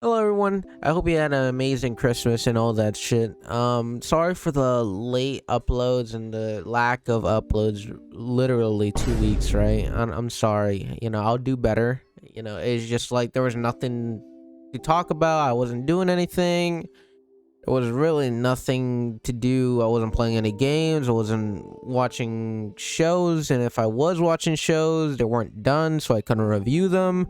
Hello everyone. I hope you had an amazing Christmas and all that shit. Sorry for the late uploads and the lack of uploads. Literally 2 weeks, right? I'm sorry. I'll do better. It's just like there was nothing to talk about. I wasn't doing anything. There was really nothing to do. I wasn't playing any games. I wasn't watching shows, and if I was watching shows, they weren't done, so I couldn't review them.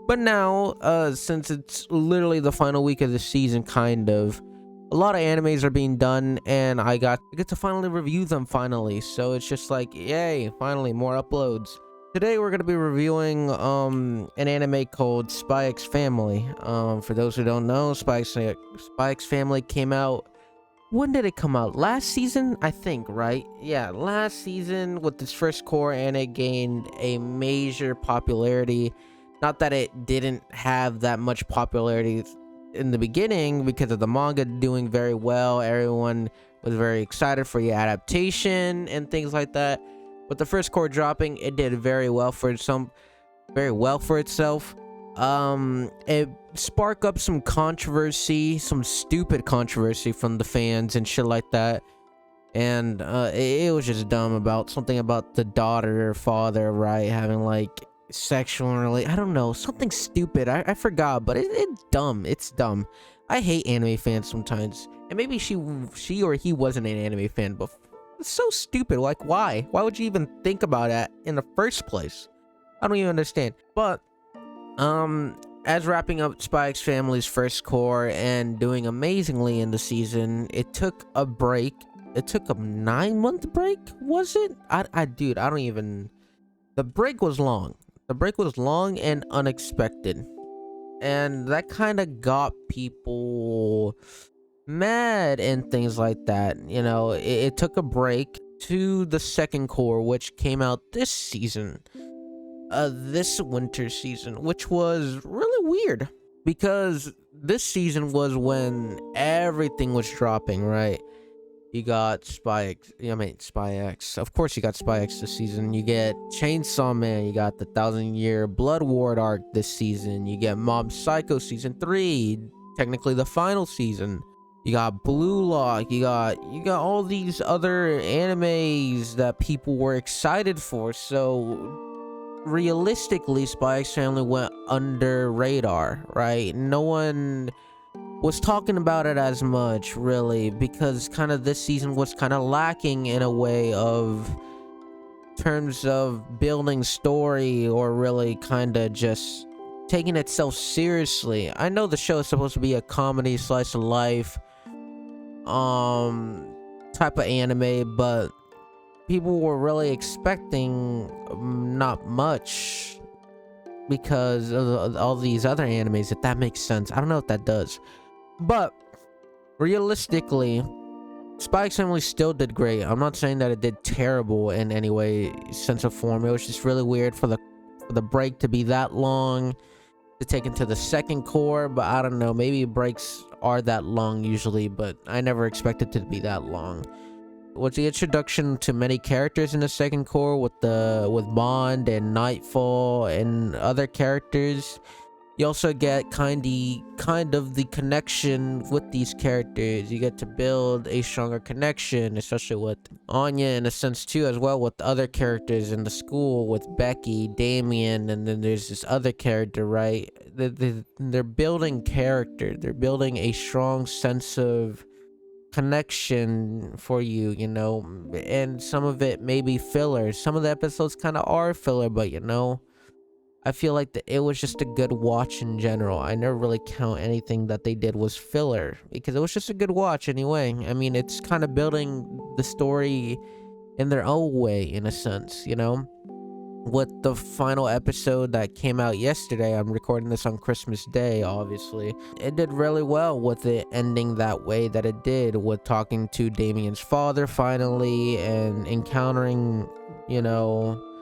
But now, since it's literally the final week of the season, kind of, a lot of animes are being done, and I get to finally review them finally. So it's just like, yay, finally, more uploads. Today we're gonna be reviewing an anime called Spy X Family. For those who don't know, Spy X Family came out. When did it come out? Last season, I think, right? Yeah, last season with its first core, and it gained a major popularity. Not that it didn't have that much popularity in the beginning because of the manga doing very well. Everyone was very excited for the adaptation and things like that. With the first core dropping, it did very well for itself. It sparked up some controversy, some stupid controversy from the fans and shit like that. And it was just dumb about something about the daughter or father, right, having like sexual I don't know, something stupid. I forgot, but it's dumb. It's dumb. I hate anime fans sometimes, and maybe she or he wasn't an anime fan, but it's so stupid. Like, why would you even think about that in the first place? I don't even understand. But as wrapping up Spy X Family's first core and doing amazingly in the season, it took a break. It took a 9-month break, was it? Dude, I don't even. The break was long. The break was long and unexpected, and that kind of got people mad and things like that. It took a break to the second core, which came out this season, this winter season, which was really weird because this season was when everything was dropping, right? You got Spy X. Of course, you got Spy X this season. You get Chainsaw Man. You got the 1,000-Year Blood Ward arc this season. You get Mob Psycho season 3, technically the final season. You got Blue Lock. You got all these other animes that people were excited for. So realistically, Spy X Family went under radar, right? No one was talking about it as much, really, because kind of this season was kind of lacking in a way of terms of building story, or really kind of just taking itself seriously. I know the show is supposed to be a comedy slice of life type of anime, but people were really expecting not much because of all these other animes, if that makes sense. I don't know if that does. But realistically, Spy X Family still did great. I'm not saying that it did terrible in any way, sense of form. It was just really weird for the break to be that long, to take into the second core. But I don't know, maybe breaks are that long usually, but I never expected it to be that long. With the introduction to many characters in the second core, with Bond and Nightfall and other characters, you also get kind of the connection with these characters. You get to build a stronger connection, especially with Anya in a sense too, as well with the other characters in the school, with Becky, Damien, and then there's this other character, right? They're building character. They're building a strong sense of connection for you, and some of it may be filler. Some of the episodes kind of are filler, but I feel like it was just a good watch in general. I never really count anything that they did was filler, because it was just a good watch anyway. I mean, it's kind of building the story in their own way, in a sense, With the final episode that came out yesterday, I'm recording this on Christmas Day, obviously. It did really well with it ending that way that it did, with talking to Damien's father finally and encountering,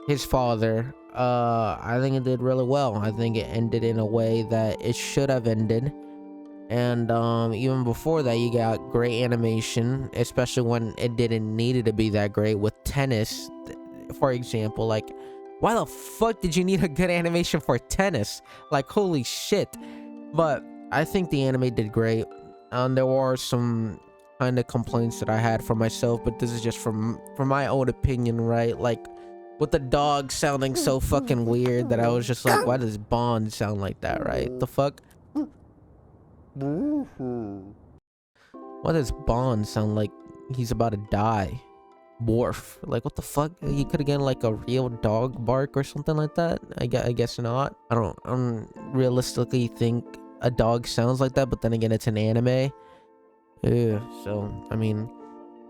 his father. I think it did really well. I think it ended in a way that it should have ended. And even before that, you got great animation, especially when it didn't need it to be that great, with tennis, for example. Like, why the fuck did you need a good animation for tennis? Like, holy shit. But I think the anime did great. There were some kind of complaints that I had for myself, but this is just from my own opinion, right? Like with the dog sounding so fucking weird that I was just like, why does Bond sound like that, right? The fuck? Why does Bond sound like he's about to die? Worf, like what the fuck? He could have gotten like a real dog bark or something like that. I guess not. I don't realistically think a dog sounds like that, but then again, it's an anime. Yeah, so I mean,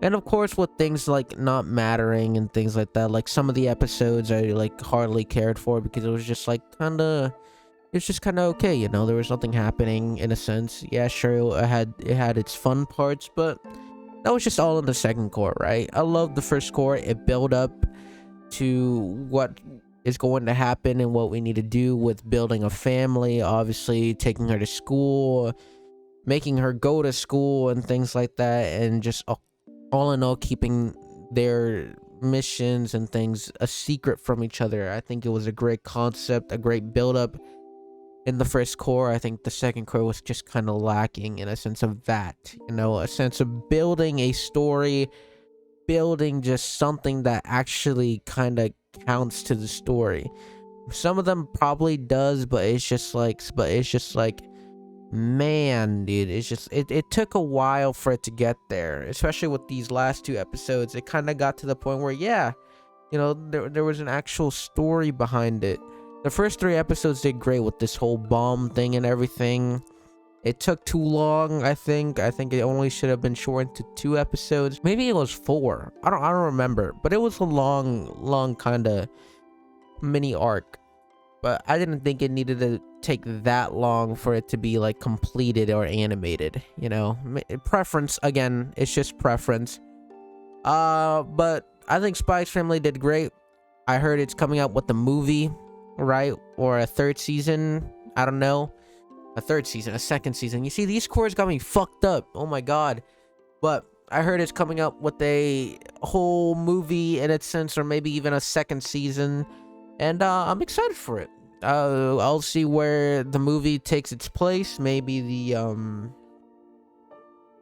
and of course with things like not mattering and things like that, like some of the episodes I like hardly cared for because it was just like kind of, it's just kind of okay, you know. There was nothing happening in a sense. Yeah, sure, it had its fun parts, but that was just all in the second core, right? I love the first core. It built up to what is going to happen and what we need to do with building a family, obviously taking her to school, making her go to school and things like that, and just all in all keeping their missions and things a secret from each other. I think it was a great concept, a great build up in the first core. I think the second core was just kind of lacking in a sense of that, you know, a sense of building a story, building just something that actually kind of counts to the story. Some of them probably does, but it's just like man, dude, it's just it took a while for it to get there, especially with these last two episodes. It kind of got to the point where, yeah, you know, there was an actual story behind it. The first 3 episodes did great with this whole bomb thing and everything. It took too long, I think. I think it only should have been shortened to 2 episodes. Maybe it was 4. I don't remember. But it was a long kind of mini arc. But I didn't think it needed to take that long for it to be like completed or animated, you know. Preference, again, it's just preference. But I think Spy X Family did great. I heard it's coming out with the movie, right? Or a 3rd season. I don't know. A 3rd season, a 2nd season. You see, these cores got me fucked up. Oh my god. But I heard it's coming up with a whole movie in its sense, or maybe even a 2nd season. And I'm excited for it. I'll see where the movie takes its place. Maybe the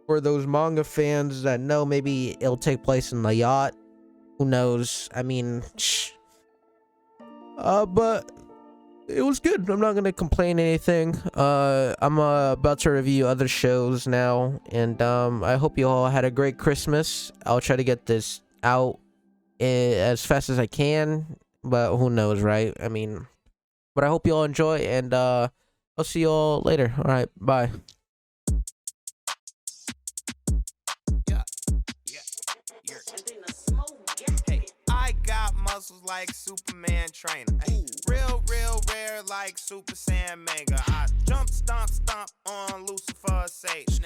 for those manga fans that know, maybe it'll take place in the yacht. Who knows? I mean, but it was good. I'm not gonna complain anything. I'm about to review other shows now, and I hope you all had a great Christmas. I'll try to get this out as fast as I can, but who knows, right? I mean, but I hope you all enjoy, and I'll see you all later. All right, bye. I got muscles like Superman trainer. Ay, real rare like Super Saiyan Mega. I jump, stomp on Lucifer's sage.